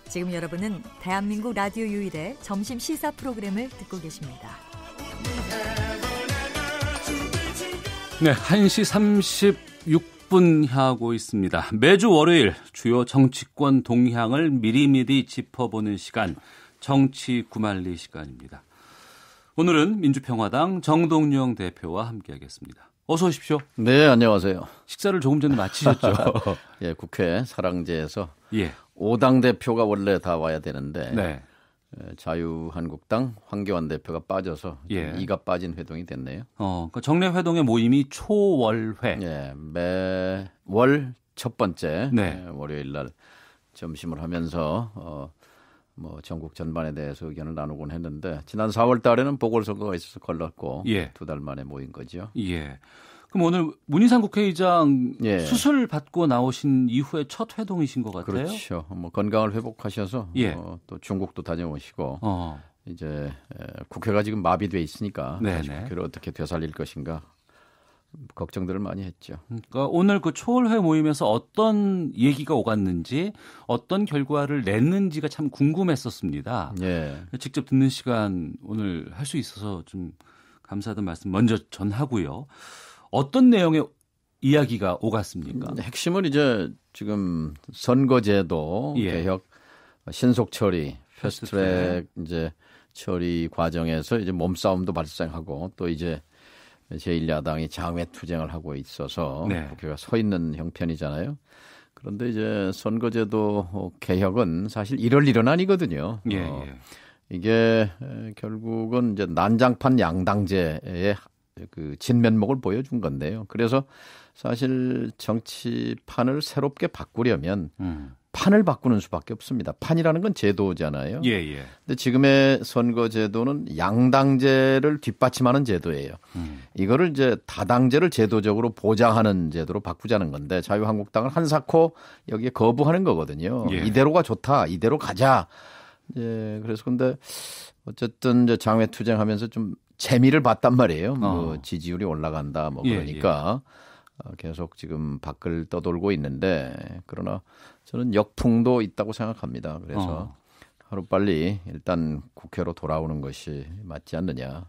지금 여러분은 대한민국 라디오 유일의 점심 시사 프로그램을 듣고 계십니다. 네, 1시 36분 향하고 있습니다. 매주 월요일 주요 정치권 동향을 미리미리 짚어보는 시간, 정치 구말리 시간입니다. 오늘은 민주평화당 정동영 대표와 함께하겠습니다. 어서 오십시오. 네, 안녕하세요. 식사를 조금 전에 마치셨죠? 예, 국회 사랑제에서 예. 5당 대표가 원래 다 와야 되는데 네. 자유한국당 황교안 대표가 빠져서 예. 2가 빠진 회동이 됐네요. 그러니까 정례 회동의 모임이 초월회. 예, 매월 첫 번째 네. 월요일 날 점심을 하면서 뭐 전국 전반에 대해서 의견을 나누곤 했는데 지난 4월 달에는 보궐선거가 있어서 걸렸고 예. 2달 만에 모인 거죠. 예. 그럼 오늘 문희상 국회의장 예. 수술 받고 나오신 이후에 첫 회동이신 것 같아요. 그렇죠. 뭐 건강을 회복하셔서 예. 또 중국도 다녀오시고 이제 국회가 지금 마비돼 있으니까 다시 국회를 어떻게 되살릴 것인가 걱정들을 많이 했죠. 그러니까 오늘 그 초월회 모임에서 어떤 얘기가 오갔는지 어떤 결과를 냈는지가 참 궁금했었습니다. 예. 직접 듣는 시간 오늘 할 수 있어서 좀 감사하다는 말씀 먼저 전하고요. 어떤 내용의 이야기가 오갔습니까? 핵심은 이제 지금 선거제도 예. 개혁 신속 처리, 패스트트랙 이제 처리 과정에서 이제 몸싸움도 발생하고 또 이제 제1야당이 장외투쟁을 하고 있어서 네. 국회가 서 있는 형편이잖아요. 그런데 이제 선거제도 개혁은 사실 이럴 일은 아니거든요. 예, 예. 이게 결국은 이제 난장판 양당제의 그 진면목을 보여준 건데요. 그래서 사실 정치판을 새롭게 바꾸려면 판을 바꾸는 수밖에 없습니다. 판이라는 건 제도잖아요. 예, 예. 근데 지금의 선거 제도는 양당제를 뒷받침하는 제도예요. 이거를 이제 다당제를 제도적으로 보장하는 제도로 바꾸자는 건데 자유한국당은 한사코 여기에 거부하는 거거든요. 예. 이대로가 좋다. 이대로 가자. 예, 그래서 근데 어쨌든 이제 장외투쟁하면서 좀 재미를 봤단 말이에요. 뭐 지지율이 올라간다. 뭐 그러니까 계속 지금 밖을 떠돌고 있는데 그러나 저는 역풍도 있다고 생각합니다. 그래서 하루빨리 일단 국회로 돌아오는 것이 맞지 않느냐.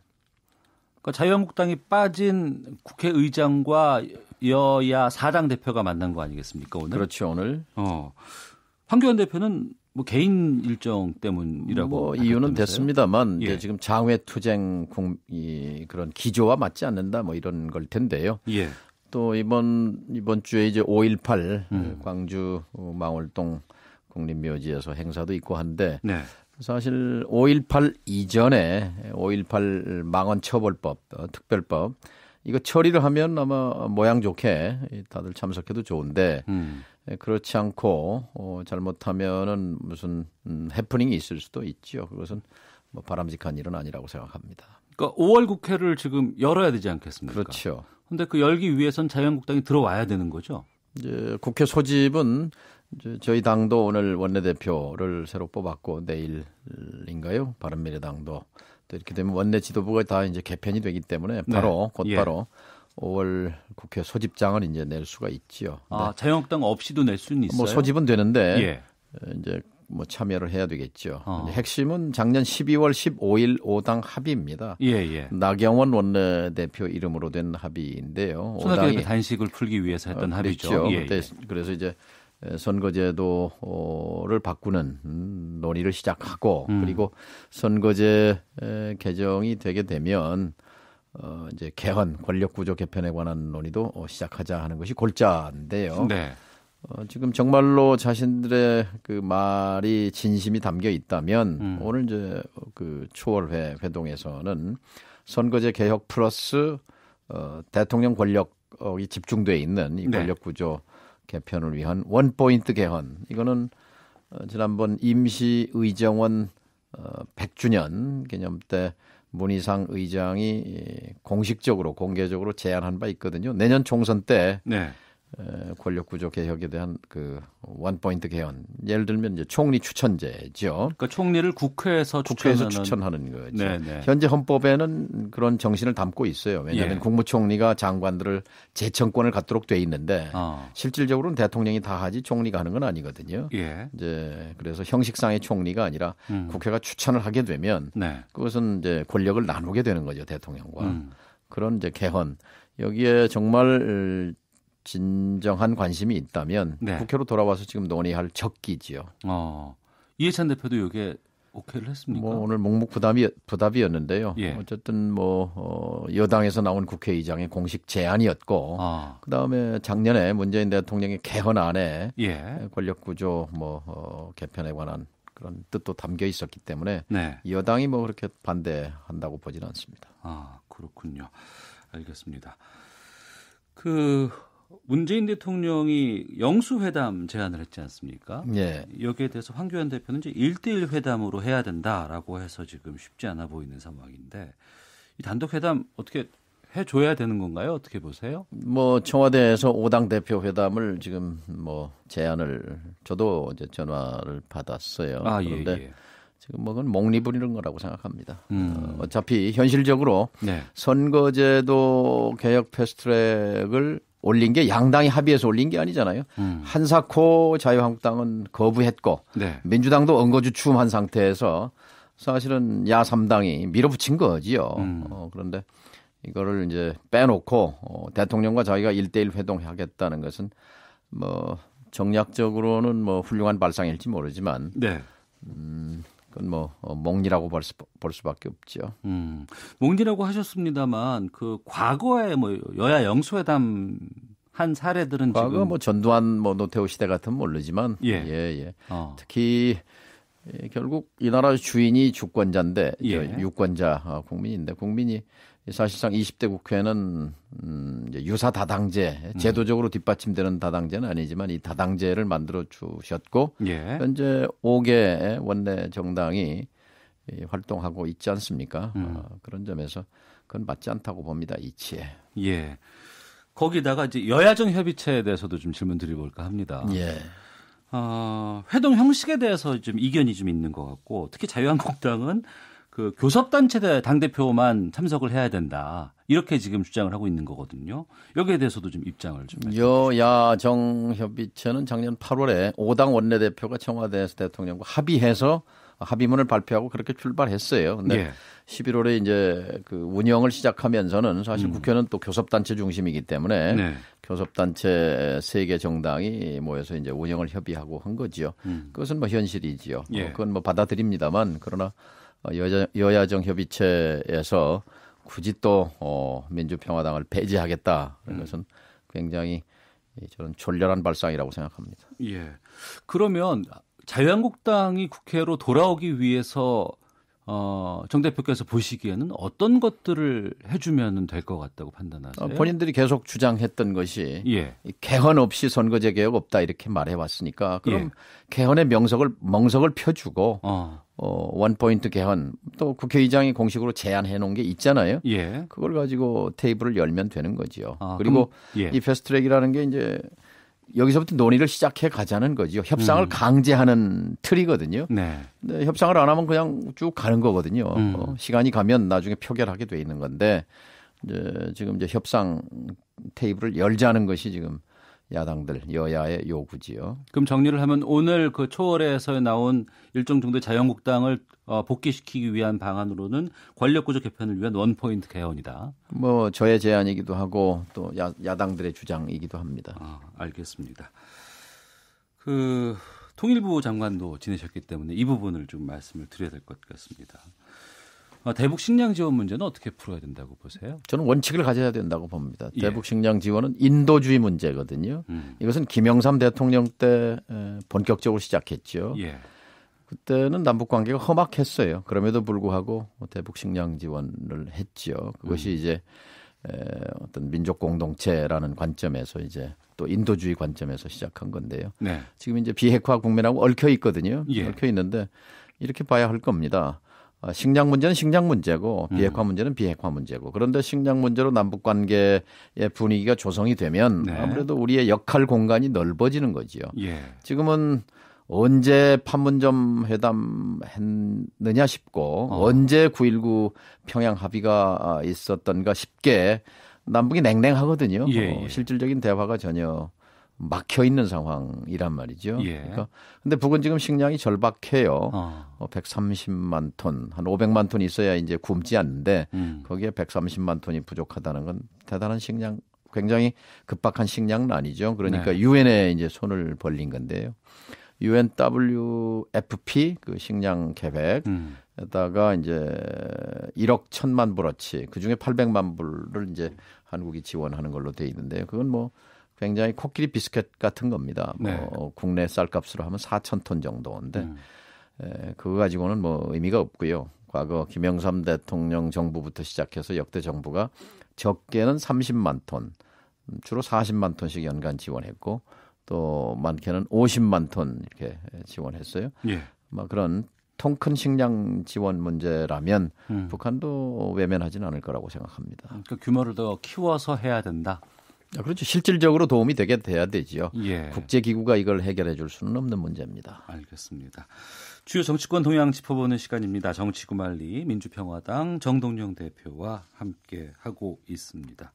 그러니까 자유한국당이 빠진 국회의장과 여야 4당 대표가 만난 거 아니겠습니까 오늘? 그렇죠. 오늘. 황교안 대표는 뭐 개인 일정 때문이라고 뭐 이유는 됐습니다만 예. 이제 지금 장외투쟁 그런 기조와 맞지 않는다 뭐 이런 걸 텐데요. 예. 또 이번 주에 이제 5.18 광주 망월동 국립묘지에서 행사도 있고 한데 네. 사실 5.18 이전에 5.18 망언처벌법 특별법 이거 처리를 하면 아마 모양 좋게 다들 참석해도 좋은데 그렇지 않고 잘못하면은 무슨 해프닝이 있을 수도 있죠. 그것은 뭐 바람직한 일은 아니라고 생각합니다. 그러니까 5월 국회를 지금 열어야 되지 않겠습니까? 그렇죠. 그런데 그 열기 위해선 자유한국당이 들어와야 되는 거죠. 이제 국회 소집은 이제 저희 당도 오늘 원내대표를 새로 뽑았고 내일인가요? 바른미래당도 또 이렇게 되면 원내 지도부가 다 이제 개편이 되기 때문에 바로 곧바로 5월 국회 소집장을 이제 낼 수가 있지요. 자유한국당 없이도 낼 수는 있어요. 뭐 소집은 되는데 이제 뭐 참여를 해야 되겠죠. 핵심은 작년 12월 15일 5당 합의입니다. 나경원 원내대표 이름으로 된 합의인데요. 손학규 단식을 풀기 위해서 했던 합의죠. 그래서 이제 선거제도를 바꾸는 논의를 시작하고 그리고 선거제 개정이 되게 되면 이제 개헌 권력구조 개편에 관한 논의도 시작하자 하는 것이 골자인데요. 네. 지금 정말로 자신들의 그 말이 진심이 담겨 있다면 오늘 이제 그 초월회 회동에서는 선거제 개혁 플러스 대통령 권력이 집중돼 있는 이 권력구조 개편을 위한 원포인트 개헌. 이거는 지난번 임시의정원 100주년 기념 때 문희상 의장이 공식적으로 공개적으로 제안한 바 있거든요. 내년 총선 때 권력구조 개혁에 대한 그 원포인트 개헌. 예를 들면 이제 총리 추천제죠. 그러니까 총리를 국회에서 추천하는 거죠. 네네. 현재 헌법에는 그런 정신을 담고 있어요. 왜냐하면 예. 국무총리가 장관들을 재청권을 갖도록 돼 있는데 실질적으로는 대통령이 다 하지 총리가 하는 건 아니거든요. 예. 이제 그래서 형식상의 총리가 아니라 국회가 추천을 하게 되면 네. 그것은 이제 권력을 나누게 되는 거죠, 대통령과. 그런 이제 개헌. 여기에 정말 진정한 관심이 있다면 네. 국회로 돌아와서 지금 논의할 적기지요. 이해찬 대표도 이게 오케이를 했습니까? 뭐 오늘 묵묵부답이었는데요. 예. 어쨌든 여당에서 나온 국회의장의 공식 제안이었고, 그 다음에 작년에 문재인 대통령의 개헌안에 예. 권력구조 개편에 관한 그런 뜻도 담겨 있었기 때문에 네. 여당이 그렇게 반대한다고 보지는 않습니다. 그렇군요. 알겠습니다. 문재인 대통령이 영수회담 제안을 했지 않습니까? 예. 여기에 대해서 황교안 대표는 이제 1대1 회담으로 해야 된다라고 해서 지금 쉽지 않아 보이는 상황인데 이 단독 회담 어떻게 해줘야 되는 건가요? 어떻게 보세요? 청와대에서 5당 대표 회담을 지금 제안을 저도 이제 전화를 받았어요. 그런데 예. 지금 그건 몽리 부리는 거라고 생각합니다. 어차피 현실적으로 네. 선거제도 개혁 패스트트랙을 올린 게 양당이 합의해서 올린 게 아니잖아요. 한사코 자유한국당은 거부했고 네. 민주당도 언거주춤한 상태에서 사실은 야 3당이 밀어붙인 거지요. 그런데 이거를 이제 빼놓고 대통령과 자기가 1대1 회동하겠다는 것은 정략적으로는 훌륭한 발상일지 모르지만 네. 그건 몽리라고 볼 수밖에 없죠. 몽리라고 하셨습니다만 과거에 여야 영수회담 한 사례들은 과거 지금 전두환 노태우 시대 같으면 모르지만 예. 특히 결국 이 나라 주인이 주권자인데 유권자 국민인데 국민이 사실상 20대 국회는 이제 유사 다당제 제도적으로 뒷받침되는 다당제는 아니지만 이 다당제를 만들어 주셨고 현재 5개 원내 정당이 활동하고 있지 않습니까? 그런 점에서 그건 맞지 않다고 봅니다. 이치에. 예. 거기다가 이제 여야정 협의체에 대해서도 좀 질문 드려볼까 합니다. 예. 회동 형식에 대해서 좀 이견이 좀 있는 것 같고 특히 자유한국당은 교섭단체 당대표만 참석을 해야 된다. 이렇게 지금 주장을 하고 있는 거거든요. 여기에 대해서도 좀 입장을 좀 말씀해 주시죠. 여야정협의체는 작년 8월에 5당 원내대표가 청와대에서 대통령과 합의해서 합의문을 발표하고 그렇게 출발했어요. 근데 11월에 이제 운영을 시작하면서는 사실 국회는 또 교섭단체 중심이기 때문에 교섭단체 3개 정당이 모여서 이제 운영을 협의하고 한 거지요. 그것은 현실이지요. 그건 받아들입니다만 그러나 여야정 협의체에서 굳이 또 민주평화당을 배제하겠다 그런 것은 굉장히 저는 졸렬한 발상이라고 생각합니다. 예. 그러면 자유한국당이 국회로 돌아오기 위해서 정 대표께서 보시기에는 어떤 것들을 해주면 될 것 같다고 판단하세요? 본인들이 계속 주장했던 것이 개헌 없이 선거제 개혁 없다 이렇게 말해왔으니까 그럼 개헌의 멍석을 펴주고 원포인트 개헌 또 국회의장이 공식으로 제안해 놓은 게 있잖아요. 그걸 가지고 테이블을 열면 되는 거지요. 그리고 이 패스트트랙이라는 게 이제 여기서부터 논의를 시작해 가자는 거죠. 협상을 강제하는 틀이거든요. 근데 협상을 안 하면 그냥 쭉 가는 거거든요. 시간이 가면 나중에 표결하게 돼 있는 건데 지금 이제 협상 테이블을 열자는 것이 지금 야당들 여야의 요구지요. 그럼 정리를 하면 오늘 초월에서 나온 일정 정도 자유한국당을 복귀시키기 위한 방안으로는 권력구조 개편을 위한 원포인트 개헌이다. 저의 제안이기도 하고 또 야당들의 주장이기도 합니다. 알겠습니다. 통일부 장관도 지내셨기 때문에 이 부분을 좀 말씀을 드려야 될 것 같습니다. 대북 식량 지원 문제는 어떻게 풀어야 된다고 보세요? 저는 원칙을 가져야 된다고 봅니다. 대북 식량 지원은 인도주의 문제거든요. 이것은 김영삼 대통령 때 본격적으로 시작했죠. 그때는 남북 관계가 험악했어요. 그럼에도 불구하고 대북 식량 지원을 했죠. 그것이 이제 어떤 민족 공동체라는 관점에서 이제 또 인도주의 관점에서 시작한 건데요. 지금 이제 비핵화 국면하고 얽혀 있거든요. 얽혀 있는데 이렇게 봐야 할 겁니다. 식량 문제는 식량 문제고 비핵화 문제는 비핵화 문제고 그런데 식량 문제로 남북 관계의 분위기가 조성이 되면 네. 아무래도 우리의 역할 공간이 넓어지는 거지요. 예. 지금은 언제 판문점 회담 했느냐 싶고 언제 9.19 평양 합의가 있었던가 싶게 남북이 냉랭하거든요. 예. 실질적인 대화가 전혀 막혀 있는 상황이란 말이죠. 예. 그러니까 근데 북은 지금 식량이 절박해요. 130만 톤, 한 500만 톤 있어야 이제 굶지 않는데 거기에 130만 톤이 부족하다는 건 대단한 식량, 굉장히 급박한 식량난이죠. 그러니까 네. 유엔에 이제 손을 벌린 건데요. UNWFP 그 식량 계획에다가 이제 1억 1,000만 불어치 그 중에 800만 불을 이제 한국이 지원하는 걸로 돼 있는데요. 그건 뭐 굉장히 코끼리 비스켓 같은 겁니다. 네. 뭐 국내 쌀값으로 하면 4,000톤 정도인데 그거 가지고는 뭐 의미가 없고요. 과거 김영삼 대통령 정부부터 시작해서 역대 정부가 적게는 30만 톤, 주로 40만 톤씩 연간 지원했고 또 많게는 50만 톤 이렇게 지원했어요. 예. 막 그런 통 큰 식량 지원 문제라면 북한도 외면하지는 않을 거라고 생각합니다. 그러니까 규모를 더 키워서 해야 된다. 그렇죠. 실질적으로 도움이 되게 돼야 되지요. 예. 국제기구가 이걸 해결해 줄 수는 없는 문제입니다. 알겠습니다. 주요 정치권 동향 짚어보는 시간입니다. 정치구말리 민주평화당 정동영 대표와 함께하고 있습니다.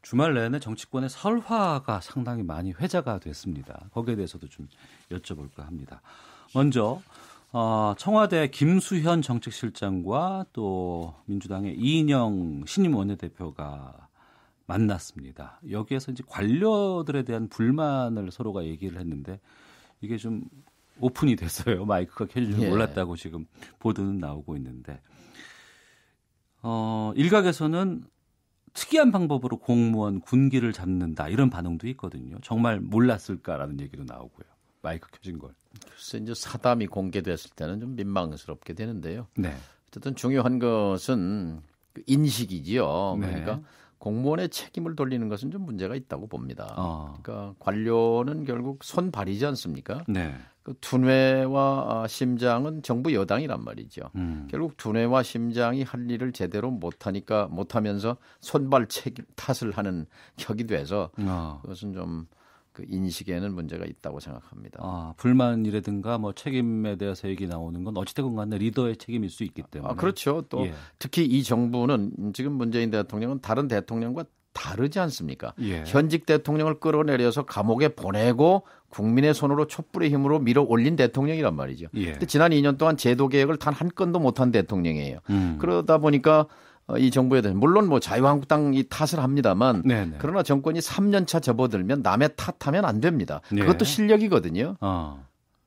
주말 내내 정치권의 설화가 상당히 많이 회자가 됐습니다. 거기에 대해서도 좀 여쭤볼까 합니다. 먼저 청와대 김수현 정책실장과 또 민주당의 이인영 신임 원내대표가 만났습니다. 여기에서 이제 관료들에 대한 불만을 서로가 얘기를 했는데 이게 좀 오픈이 됐어요. 마이크가 켜질 줄 몰랐다고 지금 보도는 나오고 있는데 일각에서는 특이한 방법으로 공무원 군기를 잡는다 이런 반응도 있거든요. 정말 몰랐을까라는 얘기도 나오고요. 마이크 켜진 걸. 글쎄 이제 사담이 공개됐을 때는 좀 민망스럽게 되는데요. 네. 어쨌든 중요한 것은 인식이지요. 네. 그러니까 공무원의 책임을 돌리는 것은 좀 문제가 있다고 봅니다. 그러니까 관료는 결국 손발이지 않습니까? 네. 그 두뇌와 심장은 정부 여당이란 말이죠. 결국 두뇌와 심장이 할 일을 제대로 못하면서 손발 탓을 하는 격이 돼서 그것은 좀 그 인식에는 문제가 있다고 생각합니다. 불만이라든가 뭐 책임에 대해서 얘기 나오는 건 어찌됐건 간에 리더의 책임일 수 있기 때문에. 그렇죠. 또 특히 이 정부는 지금 문재인 대통령은 다른 대통령과 다르지 않습니까? 예. 현직 대통령을 끌어내려서 감옥에 보내고 국민의 손으로 촛불의 힘으로 밀어 올린 대통령이란 말이죠. 근데 지난 2년 동안 제도 개혁을 단 한 건도 못한 대통령이에요. 그러다 보니까 이 정부에 대해서 물론 뭐 자유한국당이 탓을 합니다만 네네. 그러나 정권이 3년 차 접어들면 남의 탓하면 안 됩니다. 그것도 실력이거든요.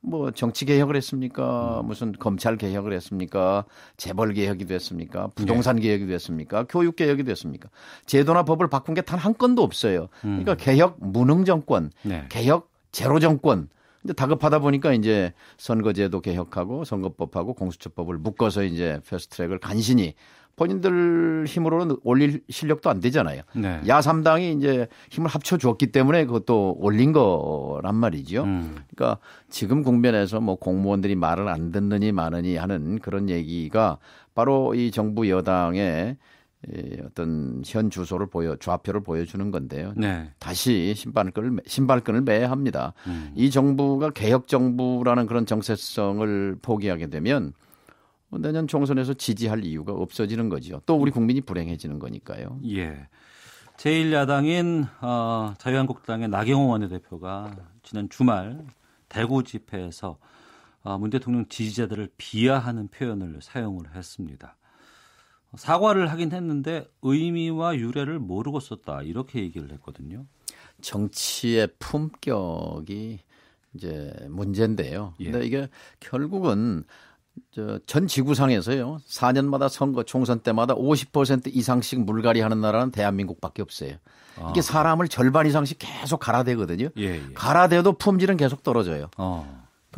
뭐 정치 개혁을 했습니까? 무슨 검찰 개혁을 했습니까? 재벌 개혁이 됐습니까? 부동산 개혁이 됐습니까? 교육 개혁이 됐습니까? 제도나 법을 바꾼 게 단 한 건도 없어요. 그러니까 개혁 무능 정권, 개혁 제로 정권. 근데 다급하다 보니까 이제 선거제도 개혁하고 선거법하고 공수처법을 묶어서 이제 패스트트랙을 간신히 본인들 힘으로는 올릴 실력도 안 되잖아요. 네. 야3당이 이제 힘을 합쳐주었기 때문에 그것도 올린 거란 말이죠. 그러니까 지금 국면에서 뭐 공무원들이 말을 안 듣느니 마느니 하는 그런 얘기가 바로 이 정부 여당의 어떤 현 주소를 좌표를 보여주는 건데요. 네. 다시 신발끈을 매야 합니다. 이 정부가 개혁 정부라는 그런 정체성을 포기하게 되면 내년 총선에서 지지할 이유가 없어지는 거죠. 또 우리 국민이 불행해지는 거니까요. 예. 제1야당인 자유한국당의 나경원 원내대표가 지난 주말 대구 집회에서 문 대통령 지지자들을 비하하는 표현을 사용을 했습니다. 사과를 하긴 했는데 의미와 유래를 모르고 썼다 이렇게 얘기를 했거든요. 정치의 품격이 이제 문제인데요. 근데 이게 결국은 전 지구상에서요 4년마다 선거 총선 때마다 50% 이상씩 물갈이 하는 나라는 대한민국밖에 없어요. 이게 사람을 절반 이상씩 계속 갈아대거든요. 갈아대도 품질은 계속 떨어져요.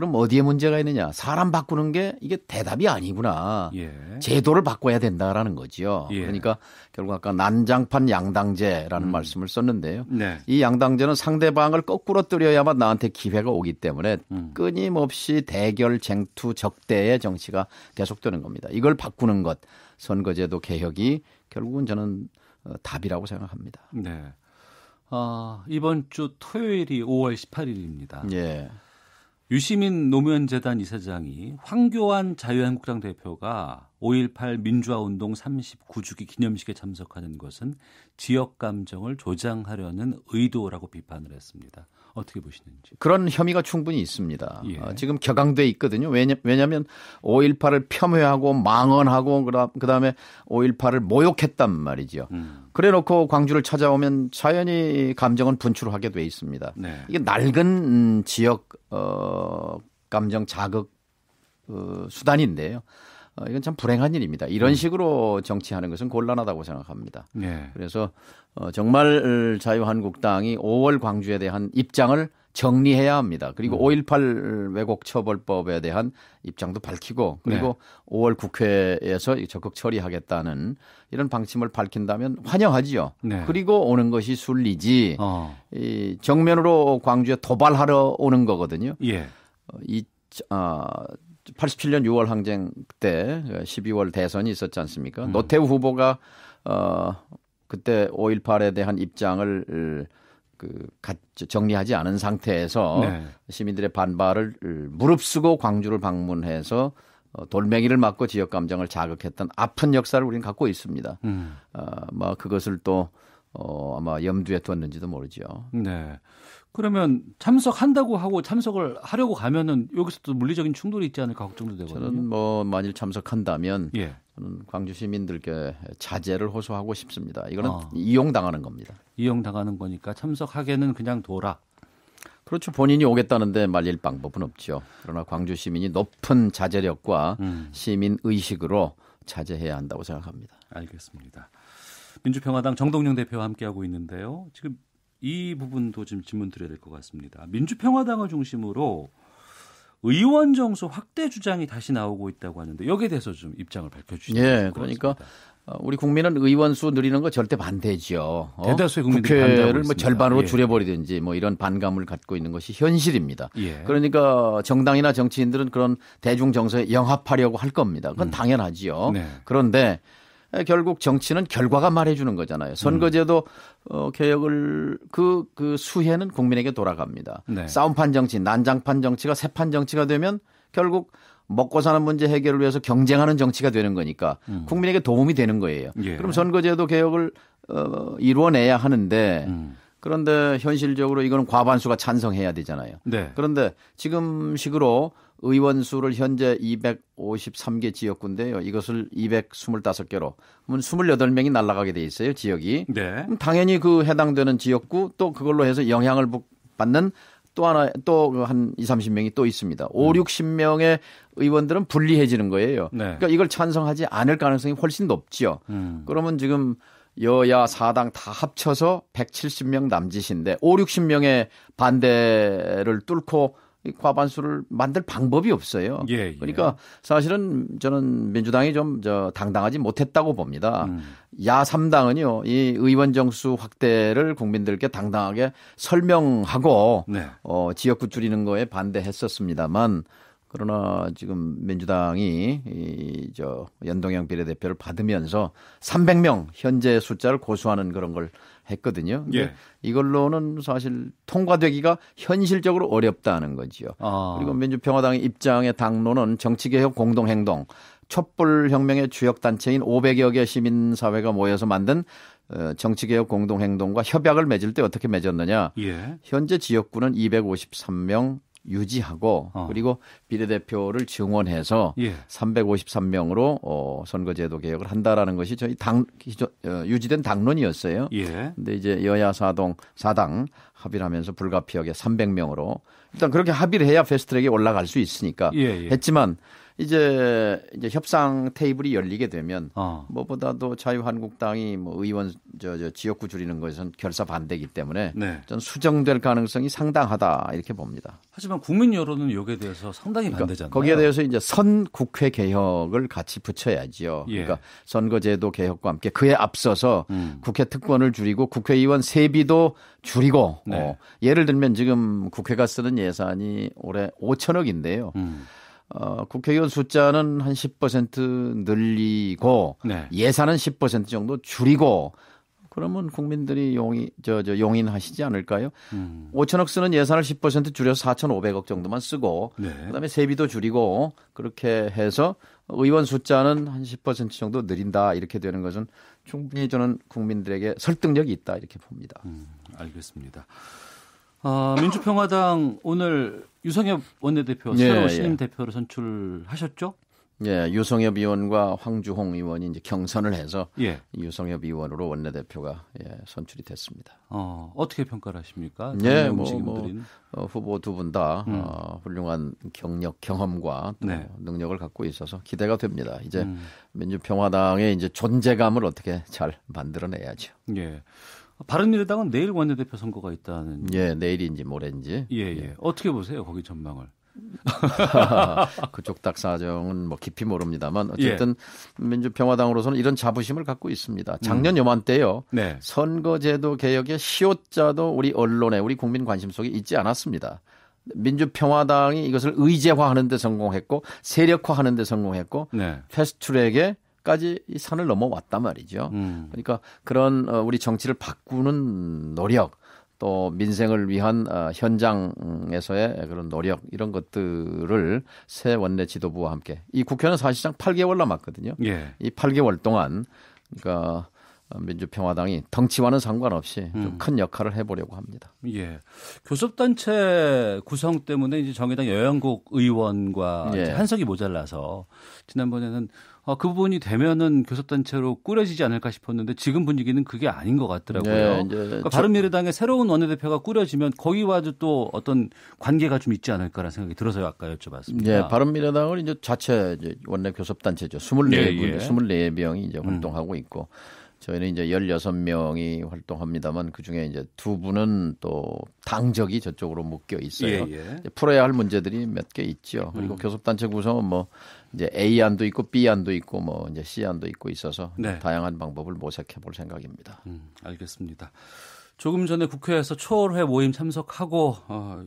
그럼 어디에 문제가 있느냐? 사람 바꾸는 게 이게 대답이 아니구나. 예. 제도를 바꿔야 된다라는 거죠. 예. 그러니까 결국 아까 난장판 양당제라는 말씀을 썼는데요. 네. 이 양당제는 상대방을 거꾸로 때려야만 나한테 기회가 오기 때문에 끊임없이 대결, 쟁투, 적대의 정치가 계속되는 겁니다. 이걸 바꾸는 것, 선거제도 개혁이 결국은 저는 답이라고 생각합니다. 네. 이번 주 토요일이 5월 18일입니다. 예. 유시민 노무현재단 이사장이 황교안 자유한국당 대표가 5.18 민주화운동 39주기 기념식에 참석하는 것은 지역 감정을 조장하려는 의도라고 비판을 했습니다. 어떻게 보시는지. 그런 혐의가 충분히 있습니다. 예. 지금 격앙돼 있거든요. 왜냐하면 5.18을 폄훼하고 망언하고 그다음에 5.18을 모욕했단 말이죠. 그래놓고 광주를 찾아오면 자연히 감정은 분출하게 돼 있습니다. 네. 이게 낡은 지역 감정 자극 수단인데요. 이건 참 불행한 일입니다. 이런 식으로 정치하는 것은 곤란하다고 생각합니다. 네. 그래서 정말 자유한국당이 5월 광주에 대한 입장을 정리해야 합니다. 그리고 5.18 왜곡 처벌법에 대한 입장도 밝히고 그리고 5월 국회에서 적극 처리하겠다는 이런 방침을 밝힌다면 환영하지요. 네. 그리고 오는 것이 순리지 이 정면으로 광주에 도발하러 오는 거거든요. 예. 87년 6월 항쟁 때 12월 대선이 있었지 않습니까? 노태우 후보가 그때 5.18에 대한 입장을 정리하지 않은 상태에서 네. 시민들의 반발을 무릅쓰고 광주를 방문해서 돌멩이를 맞고 지역 감정을 자극했던 아픈 역사를 우리는 갖고 있습니다. 그것을 또 아마 염두에 뒀는지도 모르죠. 네. 그러면 참석한다고 하고 참석을 하려고 가면은 여기서 또 물리적인 충돌이 있지 않을까 걱정도 되거든요. 저는 만일 참석한다면 예. 저는 광주 시민들께 자제를 호소하고 싶습니다. 이거는 이용당하는 겁니다. 이용당하는 거니까 참석하게는 그냥 둬라. 그렇죠. 본인이 오겠다는데 말릴 방법은 없죠. 그러나 광주 시민이 높은 자제력과 시민 의식으로 자제해야 한다고 생각합니다. 알겠습니다. 민주평화당 정동영 대표와 함께하고 있는데요. 지금 이 부분도 좀 질문 드려야 될 것 같습니다. 민주평화당을 중심으로 의원 정수 확대 주장이 다시 나오고 있다고 하는데 여기에 대해서 좀 입장을 밝혀주시면 좋을 것 그러니까 같습니다. 우리 국민은 의원 수 늘리는 거 절대 반대죠. 대다수의 국민들이 국회를 반대하고 있습니다. 절반으로 예. 줄여버리든지 이런 반감을 갖고 있는 것이 현실입니다. 예. 그러니까 정당이나 정치인들은 그런 대중 정서에 영합하려고 할 겁니다. 그건 당연하지요. 네. 그런데 결국 정치는 결과가 말해주는 거잖아요. 선거제도 개혁을 그 수혜는 국민에게 돌아갑니다. 네. 싸움판 정치, 난장판 정치가 새판 정치가 되면 결국 먹고 사는 문제 해결을 위해서 경쟁하는 정치가 되는 거니까 국민에게 도움이 되는 거예요. 예. 그럼 선거제도 개혁을 이루어내야 하는데 그런데 현실적으로 이거는 과반수가 찬성해야 되잖아요. 네. 그런데 지금 식으로 의원 수를 현재 253개 지역구인데요. 이것을 225개로 그러면 28명이 날아가게 돼 있어요. 지역이. 네. 그럼 당연히 그 해당되는 지역구 또 그걸로 해서 영향을 받는 또 한 20, 30명이 또 있습니다. 5, 60명의 의원들은 불리해지는 거예요. 네. 그러니까 이걸 찬성하지 않을 가능성이 훨씬 높지요. 그러면 지금 여야 4당 다 합쳐서 170명 남짓인데 5, 60명의 반대를 뚫고 과반수를 만들 방법이 없어요. 예. 그러니까 사실은 저는 민주당이 좀 당당하지 못했다고 봅니다. 야 3당은요, 이 의원 정수 확대를 국민들께 당당하게 설명하고 네. 지역구 줄이는 거에 반대했었습니다만 그러나 지금 민주당이 연동형 비례대표를 받으면서 300명 현재 숫자를 고수하는 그런 걸 했거든요. 근데 예. 이걸로는 사실 통과되기가 현실적으로 어렵다는 거지요. 그리고 민주평화당의 입장의 당론은 정치개혁 공동행동, 촛불혁명의 주역단체인 500여 개 시민사회가 모여서 만든 정치개혁 공동행동과 협약을 맺을 때 어떻게 맺었느냐. 예. 현재 지역구는 253명 유지하고 그리고 비례대표를 증원해서 예. 353명으로 선거제도 개혁을 한다라는 것이 저희 유지된 당론이었어요. 예. 근데 이제 여야 4당 합의를 하면서 불가피하게 300명으로 일단 그렇게 합의를 해야 패스트트랙에 올라갈 수 있으니까 예. 했지만 이제 협상 테이블이 열리게 되면 무엇보다도 자유한국당이 뭐 의원 지역구 줄이는 것은 결사 반대이기 때문에 네. 전 수정될 가능성이 상당하다 이렇게 봅니다. 하지만 국민 여론은 여기에 대해서 상당히 반대잖아요. 거기에 대해서 이제 선 국회 개혁을 같이 붙여야지요. 예. 그러니까 선거제도 개혁과 함께 그에 앞서서 국회 특권을 줄이고 국회의원 세비도 줄이고 네. 예를 들면 지금 국회가 쓰는 예산이 올해 5천억인데요. 국회의원 숫자는 한 10% 늘리고 네. 예산은 10% 정도 줄이고 그러면 국민들이 용인하시지 않을까요? 5천억 쓰는 예산을 10% 줄여서 4,500억 정도만 쓰고 네. 그다음에 세비도 줄이고 그렇게 해서 의원 숫자는 한 10% 정도 늘린다 이렇게 되는 것은 충분히 저는 국민들에게 설득력이 있다 이렇게 봅니다. 알겠습니다. 민주평화당 오늘 유성엽 원내대표 새로 신임 대표로 선출하셨죠? 예, 유성엽 의원과 황주홍 의원이 이제 경선을 해서 유성엽 의원으로 원내대표가 선출이 됐습니다. 어떻게 평가를 하십니까? 예, 후보 두 분 다 훌륭한 경력, 경험과 또 능력을 갖고 있어서 기대가 됩니다. 이제 민주평화당의 이제 존재감을 어떻게 잘 만들어내야죠. 예. 바른미래당은 내일 원내대표 선거가 있다는. 예, 내일인지 모레인지. 예. 어떻게 보세요? 거기 전망을. 그쪽 딱 사정은 뭐 깊이 모릅니다만 어쨌든 민주평화당으로서는 이런 자부심을 갖고 있습니다. 작년 요맘때요. 선거제도 개혁의 시효자도 우리 언론에 우리 국민 관심 속에 있지 않았습니다. 민주평화당이 이것을 의제화하는 데 성공했고 세력화하는 데 성공했고 패스트트랙에 까지 이 산을 넘어왔단 말이죠. 그러니까 그런 우리 정치를 바꾸는 노력 또 민생을 위한 현장에서의 그런 노력 이런 것들을 새 원내 지도부와 함께 이 국회는 사실상 8개월 남았거든요. 이 8개월 동안 그러니까 민주평화당이 덩치와는 상관없이 좀 큰 역할을 해보려고 합니다. 예. 교섭단체 구성 때문에 이제 정의당 여양국 의원과 한석이 모자라서 지난번에는 그 부분이 되면은 교섭단체로 꾸려지지 않을까 싶었는데 지금 분위기는 그게 아닌 것 같더라고요. 그러니까 바른미래당의 새로운 원내대표가 꾸려지면 거기와도 또 어떤 관계가 좀 있지 않을까라는 생각이 들어서 아까 여쭤봤습니다. 예, 바른미래당은 이제 자체 원내 교섭단체죠. 24명이 이제 활동하고 있고 저희는 이제 16명이 활동합니다만 그중에 이제 두 분은 또 당적이 저쪽으로 묶여 있어요. 풀어야 할 문제들이 몇 개 있죠. 그리고 교섭단체 구성은 뭐 이제 A안도 있고 B안도 있고 뭐 이제 C안도 있고 있어서 다양한 방법을 모색해 볼 생각입니다. 알겠습니다. 조금 전에 국회에서 초월회 모임 참석하고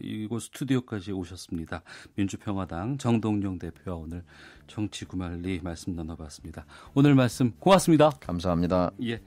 이곳 스튜디오까지 오셨습니다. 민주평화당 정동영 대표와 오늘 정치구말리 말씀 나눠봤습니다. 오늘 말씀 고맙습니다. 감사합니다. 예.